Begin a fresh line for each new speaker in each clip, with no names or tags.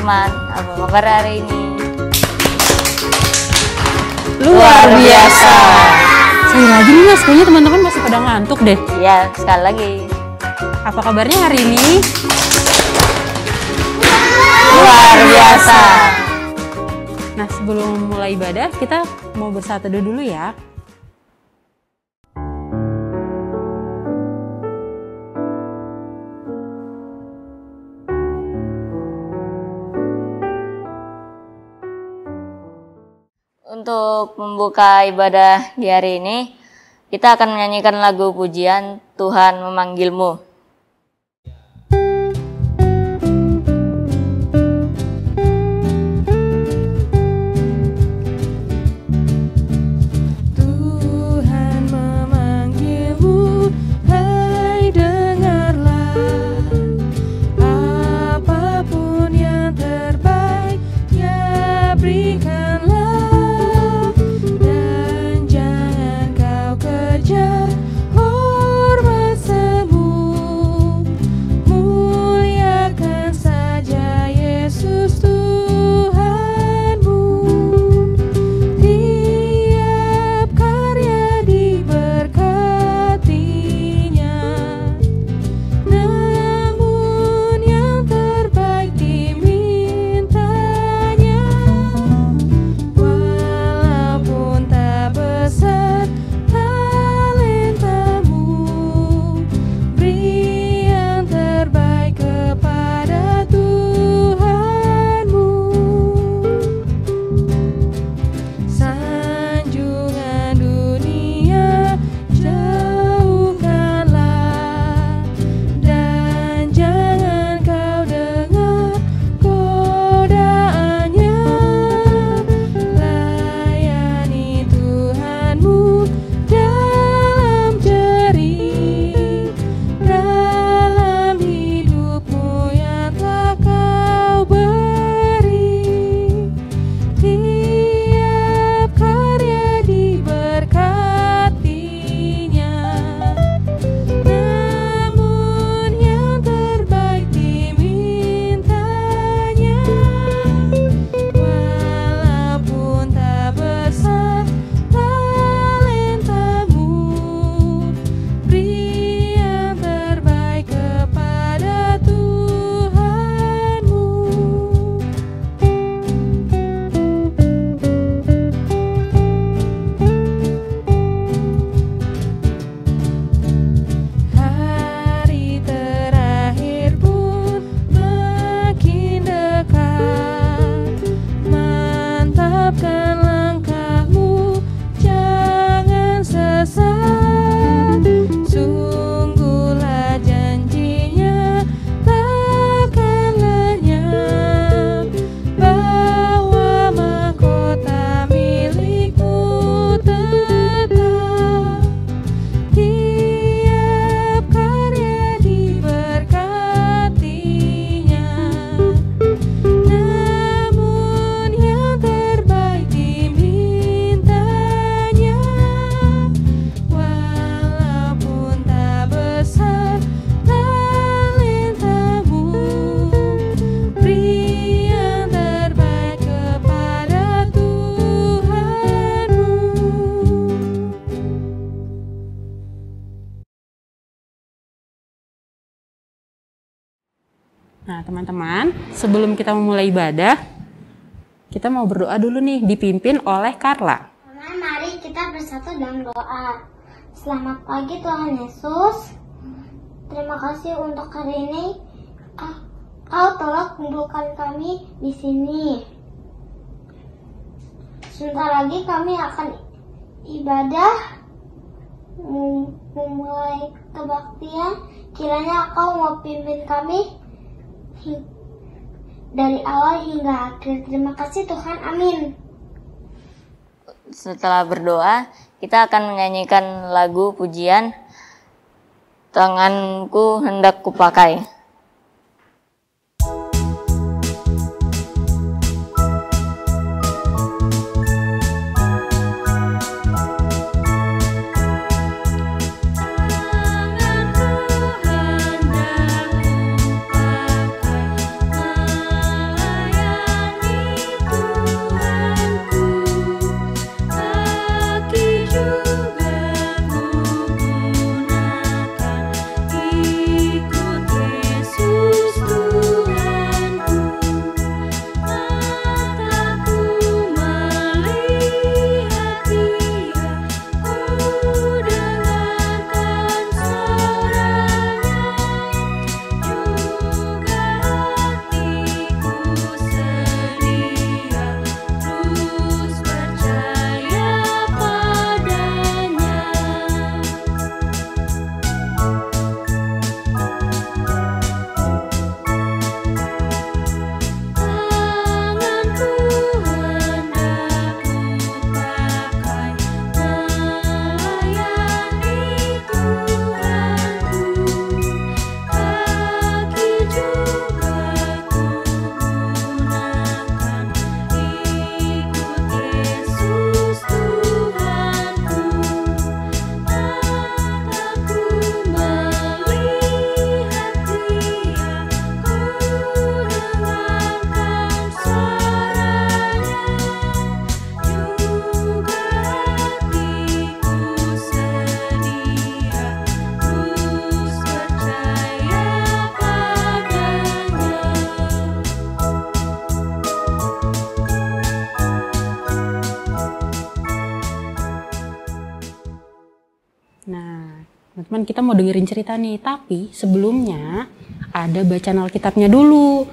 teman-teman, apa kabar hari ini?
Luar biasa. Sekali lagi nih Mas, kayaknya teman-teman masih pada ngantuk deh.
Iya, sekali lagi.
Apa kabarnya hari ini?
Luar biasa.
Nah, sebelum mulai ibadah, kita mau bersatu dulu ya.
Untuk membuka ibadah di hari ini, kita akan menyanyikan lagu pujian Tuhan Memanggilmu.
Nah, teman-teman, sebelum kita memulai ibadah, kita mau berdoa dulu nih, dipimpin oleh Carla.
Mari kita bersatu dalam doa. Selamat pagi Tuhan Yesus. Terima kasih untuk hari ini. Kau telah kumpulkan kami di sini. Sebentar lagi kami akan ibadah, memulai kebaktian. Kiranya Kau mau pimpin kami dari awal hingga akhir. Terima kasih Tuhan, amin.
Setelah berdoa, kita akan menyanyikan lagu pujian Tanganku Hendak Kupakai.
Tanganku hendak kupakai
Nah, teman-teman kita mau dengerin cerita nih, tapi sebelumnya ada bacaan Alkitabnya dulu.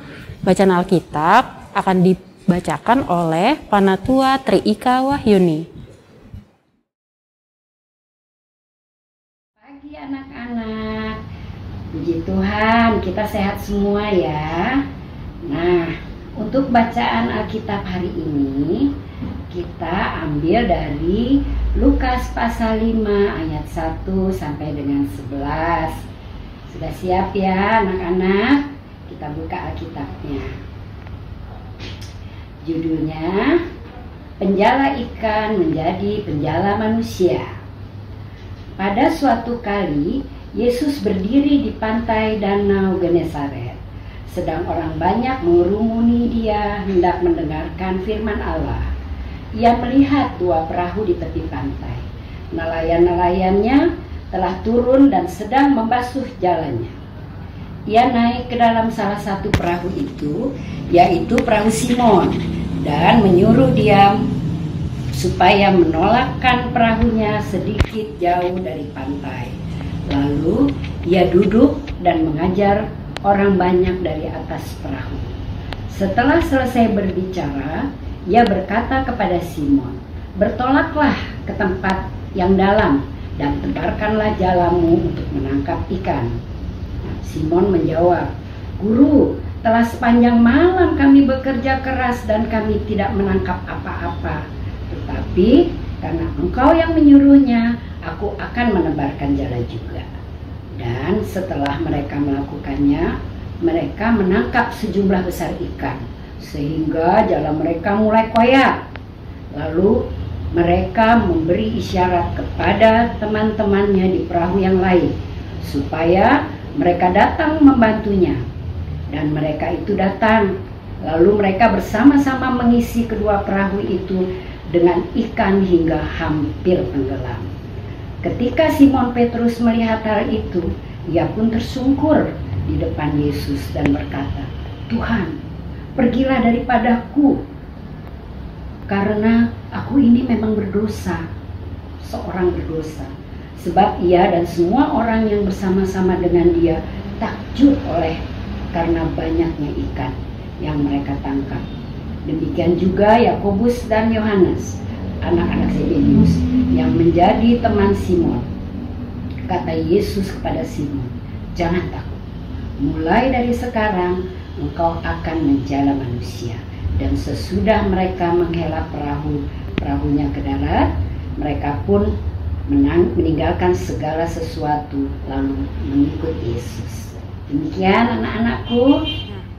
Bacaan Alkitab akan dibacakan oleh Panatua Tri Ika Wahyuni.
Pagi anak-anak, puji Tuhan kita sehat semua ya. Nah, untuk bacaan Alkitab hari ini kita ambil dari Lukas pasal 5 ayat 1 sampai dengan 11. Sudah siap ya anak-anak? Kita buka Alkitabnya. Judulnya, Penjala Ikan Menjadi Penjala Manusia. Pada suatu kali, Yesus berdiri di pantai Danau Genesaret. Sedang orang banyak mengerumuni dia hendak mendengarkan firman Allah. Ia melihat 2 perahu di tepi pantai. Nelayan-nelayannya telah turun dan sedang membasuh jalannya. Ia naik ke dalam salah satu perahu itu, yaitu perahu Simon, dan menyuruh dia supaya menolakkan perahunya sedikit jauh dari pantai. Lalu ia duduk dan mengajar orang banyak dari atas perahu. Setelah selesai berbicara, ia berkata kepada Simon, "Bertolaklah ke tempat yang dalam dan tebarkanlah jalamu untuk menangkap ikan." Simon menjawab, "Guru, telah sepanjang malam kami bekerja keras dan kami tidak menangkap apa-apa. Tetapi karena Engkau yang menyuruhnya, aku akan menebarkan jala juga." Dan setelah mereka melakukannya, mereka menangkap sejumlah besar ikan, sehingga jala mereka mulai koyak. Lalu mereka memberi isyarat kepada teman-temannya di perahu yang lain, supaya mereka datang membantunya. Dan mereka itu datang. Lalu mereka bersama-sama mengisi kedua perahu itu dengan ikan hingga hampir tenggelam. Ketika Simon Petrus melihat hal itu, ia pun tersungkur di depan Yesus dan berkata, "Tuhan, pergilah daripadaku, karena aku ini memang berdosa, seorang berdosa." Sebab ia dan semua orang yang bersama-sama dengan dia takjub karena banyaknya ikan yang mereka tangkap. Demikian juga Yakobus dan Yohanes, anak-anak Zebedius, yang menjadi teman Simon. Kata Yesus kepada Simon, "Jangan takut. Mulai dari sekarang engkau akan menjala manusia." Dan sesudah mereka menghela perahunya ke darat, mereka pun meninggalkan segala sesuatu lalu mengikut Yesus. Demikian anak-anakku.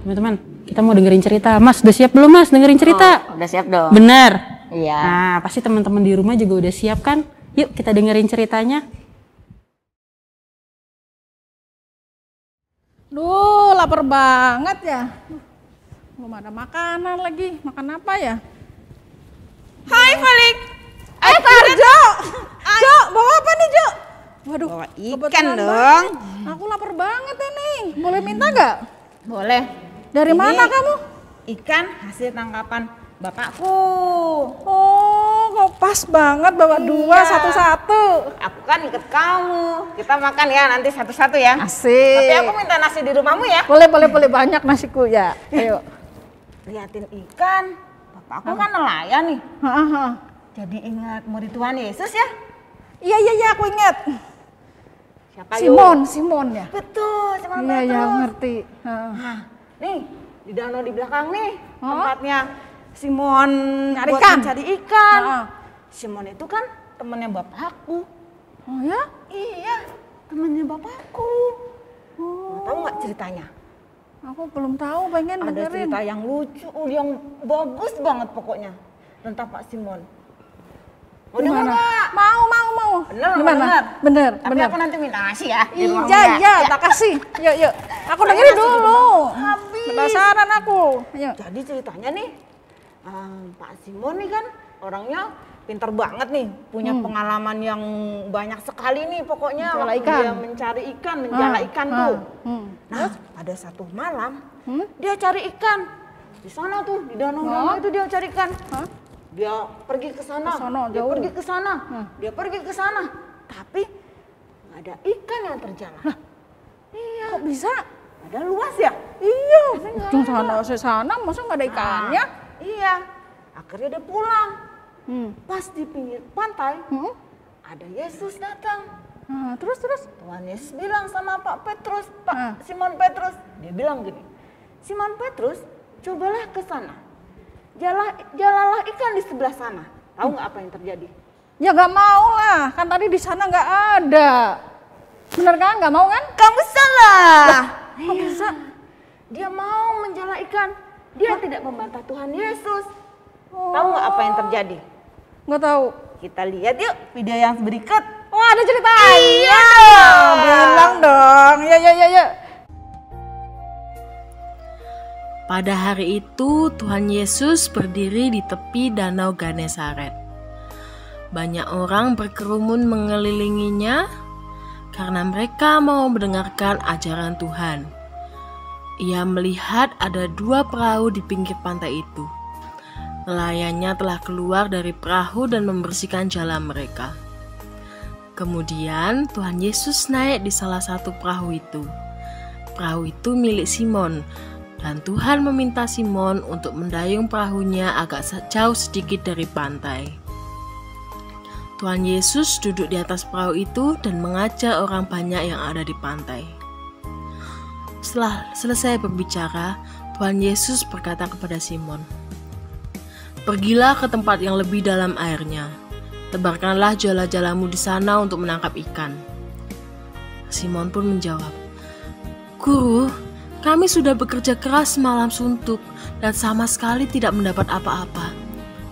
Teman-teman, kita mau dengerin cerita. Mas, udah siap belum Mas dengerin cerita?
Oh, udah siap dong.
Bener?
Iya.
Nah, pasti teman-teman di rumah juga udah siap kan? Yuk kita dengerin ceritanya.
Duh, lapar banget ya. Belum ada makanan lagi. Makan apa ya? Hai, Falik. Jo. Jo, bawa apa nih, Jo? Waduh,
bawa ikan
kebetulan
dong.
banget. Aku lapar banget ini. Boleh minta nggak?
Boleh.
Dari
Ini
mana kamu?
Ikan hasil tangkapan bapakku.
Oh, kok pas banget bawa dua
Iya.
satu-satu.
Aku kan ikut kamu. Kita makan ya nanti satu-satu ya.
Asik.
Tapi aku minta nasi di rumahmu ya.
Boleh banyak nasiku ya. Ayo.
Liatin ikan. Bapakku kan nelayan nih.
Hahaha.
Jadi ingat murid Tuhan Yesus ya.
Iya, aku ingat.
Siapa yuk?
Simon ya.
Betul, Simon
Iya,
Petrus.
ngerti.
Nah, nih di danau di belakang nih
Oh.
tempatnya Simon
Cari
buat
ikan.
mencari ikan.
Heeh.
Simon itu kan temannya bapakku.
Oh ya?
Iya, temannya bapakku. Tahu nggak ceritanya?
Aku belum tahu, pengen
Ada
dengerin.
cerita yang lucu, yang bagus banget pokoknya tentang Pak Simon. Mau denger
Gimana?
nggak?
Mau.
Bener, mau
Gimana?
denger?
Bener.
Tapi aku nanti minta nasi ya. di rumahmu
Iya,
ya.
tak kasih. Yuk. Aku
Saya
dengerin
nasi di
dulu.
rumah. Habis.
Penasaran aku. Ayo.
Jadi ceritanya nih, Pak Simon nih kan orangnya pinter banget nih, punya pengalaman yang banyak sekali nih pokoknya
Menjala
waktu
ikan.
dia mencari ikan, menjala ikan tuh. Nah,
Terus?
pada satu malam dia cari ikan di sana tuh di danau-danau itu dia cari ikan.
Hah?
Dia pergi ke sana,
Ke sono,
dia
jauh.
pergi ke sana, dia pergi ke sana. Tapi ada ikan yang terjala. Iya.
Kok bisa?
Ada luas ya?
Iya. Ujung sana, masa nggak ada ikannya?
Iya. Akhirnya dia pulang. Pas di pinggir pantai, ada Yesus datang.
Nah, terus?
Tuhan Yesus bilang sama Pak Petrus, Simon Petrus. Dia bilang gini, Simon Petrus, cobalah ke sana. Jalalah ikan di sebelah sana. Tahu nggak apa yang terjadi?
Ya nggak mau lah, kan tadi di sana nggak ada. Bener kan? Nggak mau kan?
Kamu salah.
Kok bisa?
Dia mau menjala ikan. Dia tidak membantah Tuhan Yesus. Tahu nggak apa yang terjadi?
Nggak tahu.
Kita lihat yuk video yang berikut.
Wah, ada ceritanya.
Iya.
Bilang dong. Ya.
Pada hari itu Tuhan Yesus berdiri di tepi danau Genesaret. Banyak orang berkerumun mengelilinginya karena mereka mau mendengarkan ajaran Tuhan. Ia melihat ada 2 perahu di pinggir pantai itu. Nelayannya telah keluar dari perahu dan membersihkan jalan mereka. Kemudian Tuhan Yesus naik di salah satu perahu itu. Perahu itu milik Simon, dan Tuhan meminta Simon untuk mendayung perahunya agak jauh sedikit dari pantai. Tuhan Yesus duduk di atas perahu itu dan mengajak orang banyak yang ada di pantai. Setelah selesai berbicara, Tuhan Yesus berkata kepada Simon, "Pergilah ke tempat yang lebih dalam airnya. Tebarkanlah jala-jalamu di sana untuk menangkap ikan." Simon pun menjawab, "Guru, kami sudah bekerja keras malam suntuk dan sama sekali tidak mendapat apa-apa.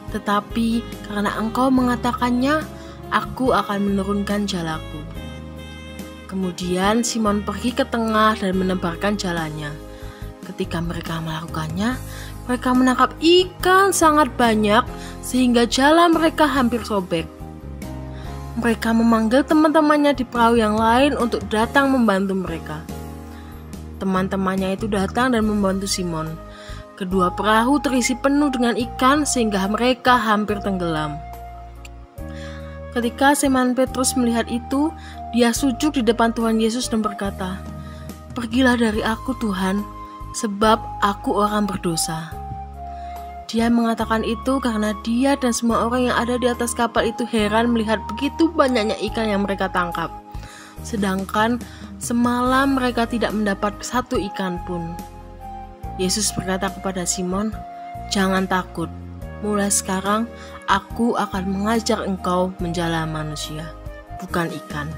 Tetapi karena Engkau mengatakannya, aku akan menurunkan jalaku." Kemudian Simon pergi ke tengah dan menebarkan jalannya. Ketika mereka melakukannya, mereka menangkap ikan sangat banyak sehingga jala mereka hampir sobek. Mereka memanggil teman-temannya di perahu yang lain untuk datang membantu mereka. Teman-temannya itu datang dan membantu Simon. Kedua perahu terisi penuh dengan ikan sehingga mereka hampir tenggelam. Ketika Simon Petrus melihat itu, dia sujud di depan Tuhan Yesus dan berkata, "Pergilah dari aku Tuhan, sebab aku orang berdosa." Dia mengatakan itu karena dia dan semua orang yang ada di atas kapal itu heran melihat begitu banyaknya ikan yang mereka tangkap. Sedangkan semalam mereka tidak mendapat 1 ikan pun. Yesus berkata kepada Simon, "Jangan takut. Mulai sekarang aku akan mengajar engkau menjala manusia, bukan ikan."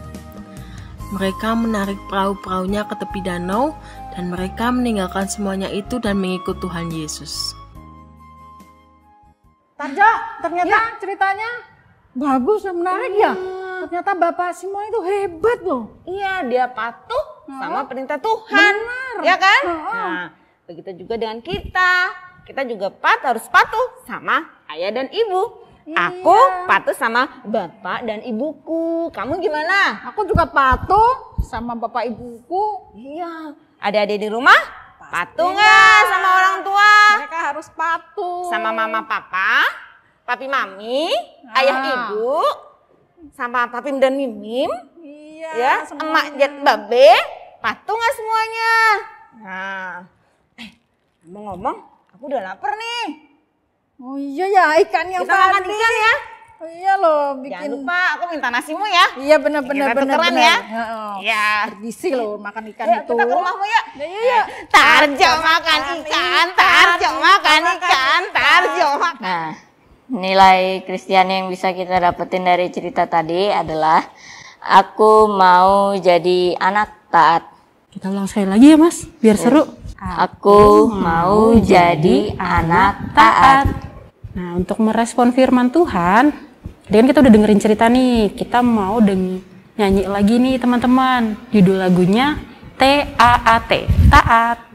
Mereka menarik perahu-perahunya ke tepi danau dan mereka meninggalkan semuanya itu dan mengikut Tuhan Yesus.
Tarjo, ternyata ceritanya bagus dan menarik ya. Ternyata Bapak Simon itu hebat loh.
Iya, dia patuh sama perintah Tuhan.
Benar.
Ya kan? Nah, begitu juga dengan kita. Kita juga harus patuh sama ayah dan ibu.
Iya.
Aku patuh sama bapak dan ibuku. Kamu gimana?
Aku juga patuh sama bapak ibuku.
Iya. Adik-adik di rumah patuh nggak sama orang tua?
Mereka harus patuh.
Sama mama papa, papi mami, ayah ibu, sama papim dan mimim.
Iya.
Ya, emak jet babe, patuh nggak semuanya? Nah, ngomong-ngomong, aku udah lapar nih.
Oh iya ya, ikan yang
Kita makan
tadi.
ikan ya.
Oh iya loh, bikin.
Jangan lupa, aku minta nasimu ya.
Iya benar-benar
Kita tukeran ya.
Iya. Bergizi loh makan ikan
Ayo,
itu.
kita ke rumahmu ya.
Iya.
Tarjo makan ikan, Tarjo makan ikan, Tarjo makan.
Nah, nilai Kristiani yang bisa kita dapetin dari cerita tadi adalah aku mau jadi anak taat.
Kita ulang sekali lagi ya Mas, biar seru.
Aku mau jadi anak taat.
Nah, untuk merespon firman Tuhan, tadi kan kita udah dengerin cerita nih, kita mau nyanyi lagi nih teman-teman. Judul lagunya T-A-A-T, taat.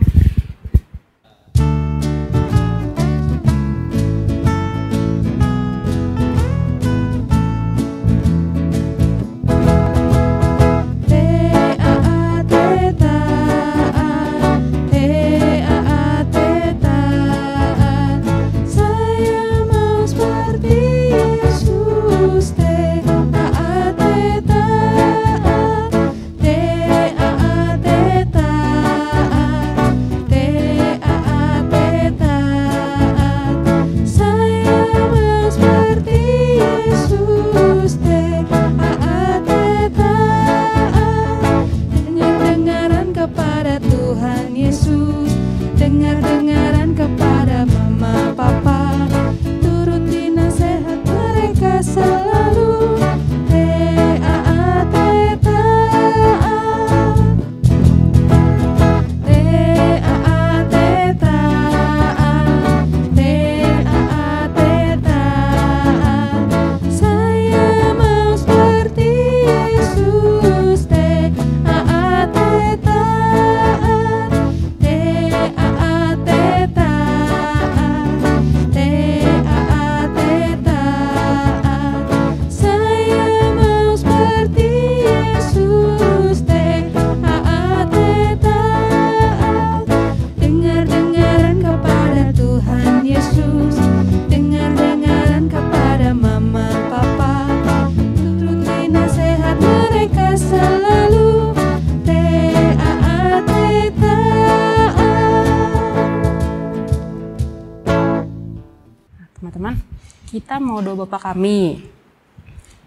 kita mau doa Bapa Kami.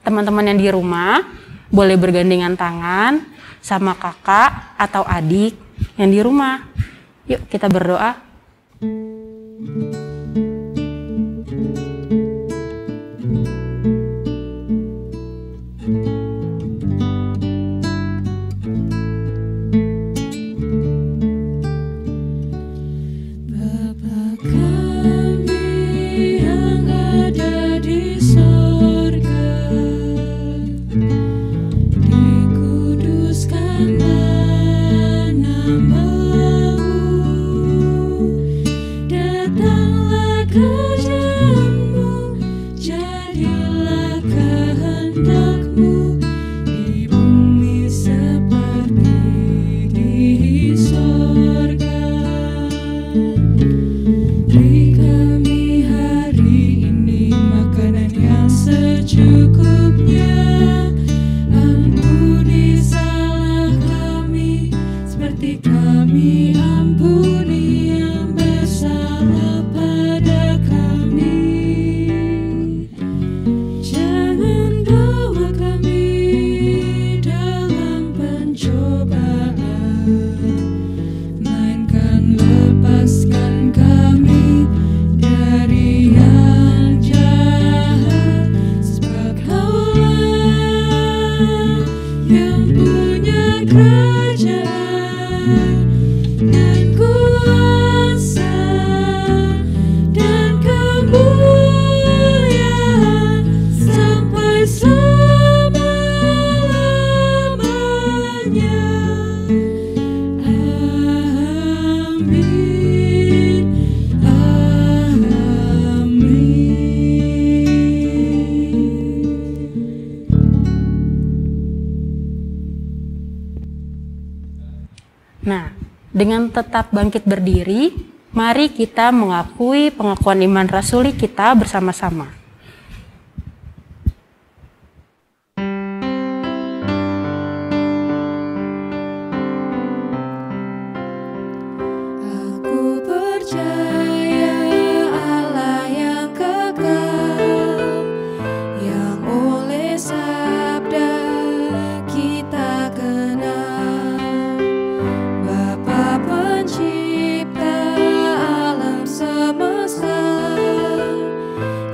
Teman-teman yang di rumah boleh bergandengan tangan sama kakak atau adik yang di rumah. Yuk kita berdoa. Nah, dengan tetap bangkit berdiri, mari kita mengakui pengakuan iman rasuli kita bersama-sama.
Aku percaya Allah yang kekal, yang oleh sabda kita kenal, Bapa pencipta alam semesta,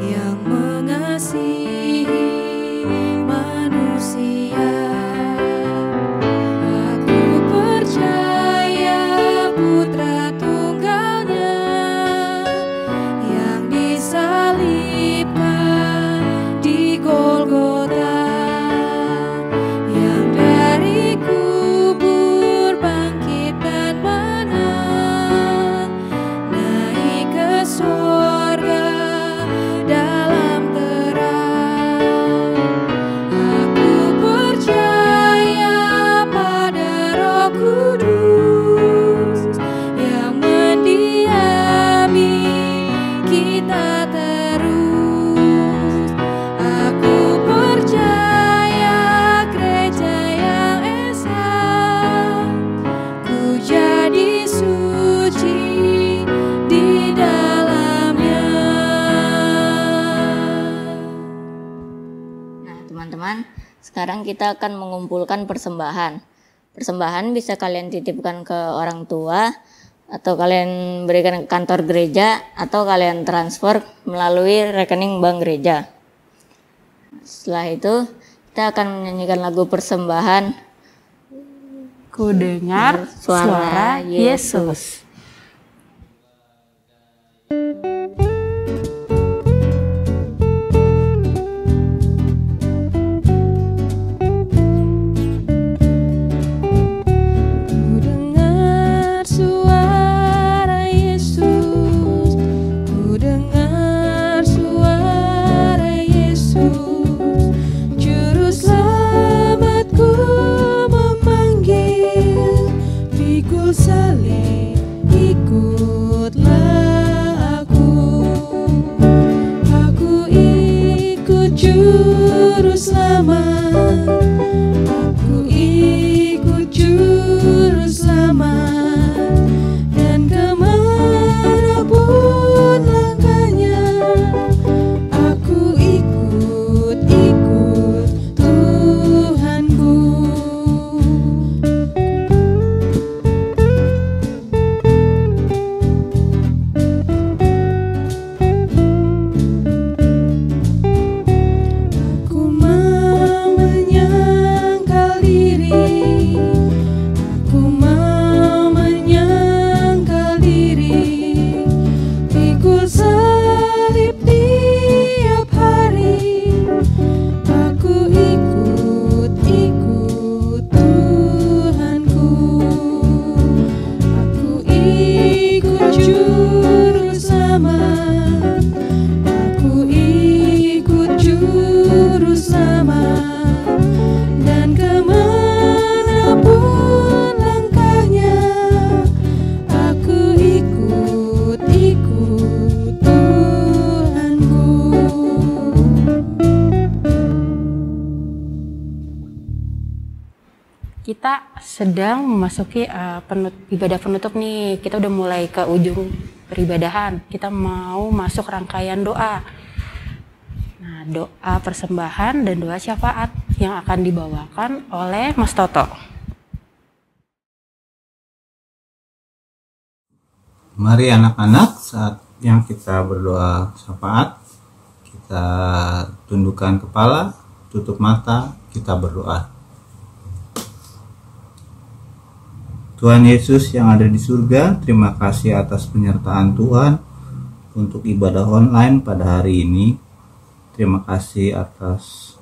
yang mengasihi manusia. Aku percaya Putra Tunggalnya yang disalibkan di Golgota, yang dari kubur bangkit dan menang, naik ke sorga dalam terang. Aku percaya pada Roh Kudus yang mendiami kita terus. Aku percaya gereja yang esa, ku jadi suci di dalamnya.
Nah, teman-teman, sekarang kita akan mengumpulkan persembahan. Persembahan bisa kalian titipkan ke orang tua, atau kalian berikan ke kantor gereja, atau kalian transfer melalui rekening bank gereja. Setelah itu, kita akan menyanyikan lagu persembahan
Ku dengar suara Yesus.
Ku dengar suara Yesus, ku dengar suara Yesus, Juru Selamatku memanggil, pikul salib
kita sedang memasuki ibadah penutup nih. Kita udah mulai ke ujung peribadahan. Kita mau masuk rangkaian doa. Nah, doa persembahan dan doa syafaat yang akan dibawakan oleh Mas Toto.
Mari anak-anak, saat yang kita berdoa syafaat, kita tundukkan kepala, tutup mata, kita berdoa. Tuhan Yesus yang ada di surga, terima kasih atas penyertaan Tuhan untuk ibadah online pada hari ini. Terima kasih atas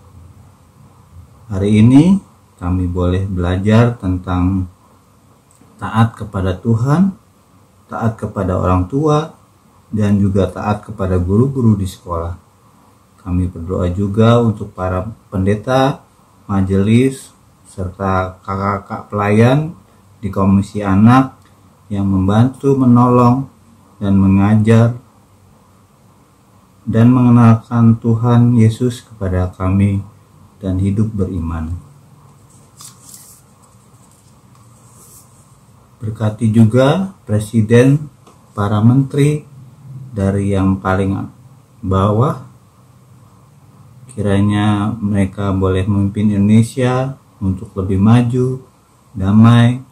hari ini kami boleh belajar tentang taat kepada Tuhan, taat kepada orang tua, dan juga taat kepada guru-guru di sekolah. Kami berdoa juga untuk para pendeta, majelis, serta kakak-kakak pelayan di komisi anak yang membantu, menolong, dan mengajar dan mengenalkan Tuhan Yesus kepada kami dan hidup beriman. Berkati juga presiden, para menteri dari yang paling bawah, kiranya mereka boleh memimpin Indonesia untuk lebih maju, damai,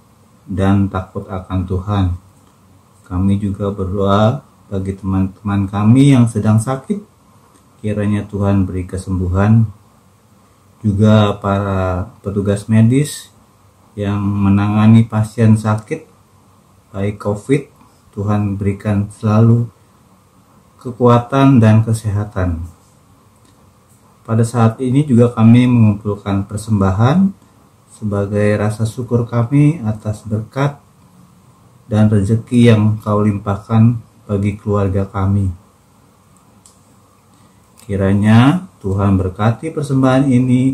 dan takut akan Tuhan. Kami juga berdoa bagi teman-teman kami yang sedang sakit, kiranya Tuhan beri kesembuhan. Juga para petugas medis yang menangani pasien sakit, baik COVID, Tuhan berikan selalu kekuatan dan kesehatan. Pada saat ini juga kami mengumpulkan persembahan sebagai rasa syukur kami atas berkat dan rezeki yang Kau limpahkan bagi keluarga kami. Kiranya Tuhan berkati persembahan ini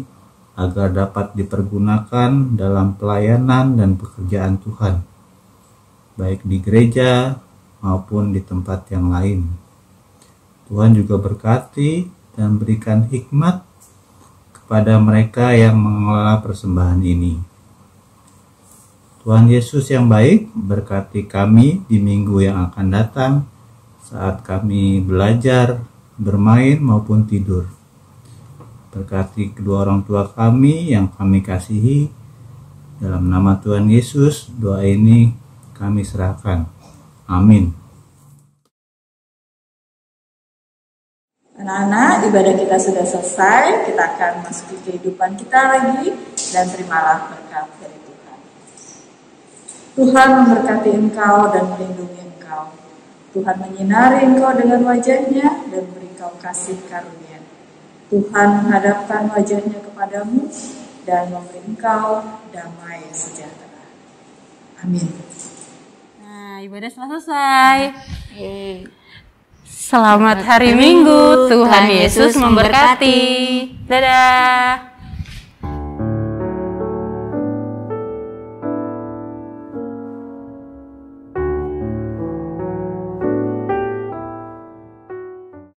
agar dapat dipergunakan dalam pelayanan dan pekerjaan Tuhan, baik di gereja maupun di tempat yang lain. Tuhan juga berkati dan berikan hikmat pada mereka yang mengelola persembahan ini. Tuhan Yesus yang baik, berkati kami di minggu yang akan datang saat kami belajar, bermain maupun tidur. Berkati kedua orang tua kami yang kami kasihi. Dalam nama Tuhan Yesus, doa ini kami serahkan. Amin.
Anak-anak, ibadah kita sudah selesai, kita akan masuki kehidupan kita lagi, dan terimalah berkat dari Tuhan. Tuhan memberkati engkau dan melindungi engkau. Tuhan menyinari engkau dengan wajahnya dan beri engkau kasih karunia. Tuhan menghadapkan wajahnya kepadamu dan memberi engkau damai sejahtera. Amin.
Nah, ibadah selesai. Selamat hari Minggu, Tuhan Yesus memberkati. Dadah.